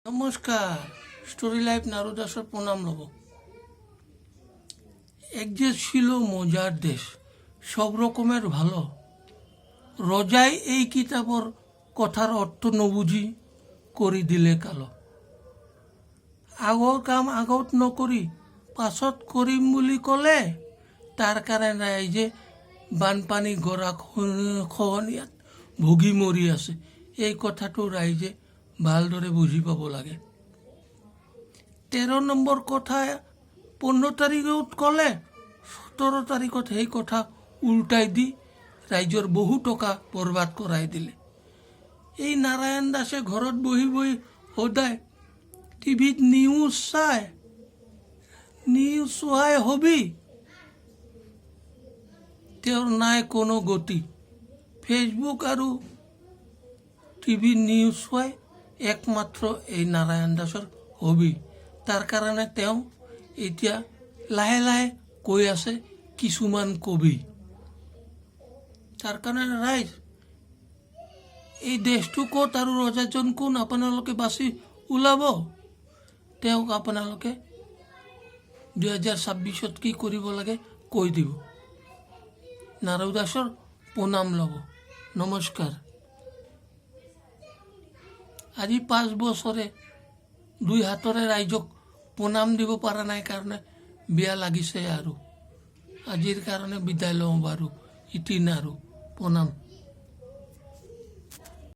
নমস্কার, story life নারু দাসের প্রণাম লব। এক যে ছিল মজার দেশ, সব রকমের ভালো। রজাই এই কিতাবর কথার অর্থ নবুঝি করি দিলে কালো। আগৰ কাম আগত নকৰি পাছত কৰিম বুলি ক'লে, তাৰ কাৰণে ৰাইজে বানপানী গৰা খহনীয়াত ভুগি মৰি আছে। এই কথাটো ৰাইজে ভালদৰে বুজি পাব লাগে। 13 নম্বৰ কথা 15 তাৰিখত ক'লে 17 তাৰিখত সেই কথা উল্টাই দি ৰাইজৰ বহু টকা বৰবাদ কৰাই দিলে। এই নাৰায়ণ দাসে ঘৰত বহি বহি সদায় টিভিত নিউজ চোৱাই হবি। তেওঁৰ নাই কোনো গতি। ফেচবুক আৰু টিভি নিউজ চোৱাই একমাত্ৰ এই নাৰায়ণ দাসৰ হবি। তাৰ কাৰণে তেওঁ এতিয়া লাহে লাহে কৈ আছে কিছুমান কবি। তাৰ কাৰণে ৰাইজ, এই দেশটো ক'ত আৰু ৰজাজন কোন আপোনালোকে বাছি ওলাব। তেওঁক আপোনালোকে 2026 কি কৰিব লাগে কৈ দিব। নাৰু দাসৰ প্ৰণাম ল'ব। নমস্কাৰ। আজি 5 বছৰে 2 হাতৰে ৰাইজক প্ৰণাম দিব পৰা নাই কাৰণে বেয়া লাগিছে। আৰু আজিৰ কাৰণে বিদায় লওঁ বাৰু। ইতি নাৰু প্ৰণাম।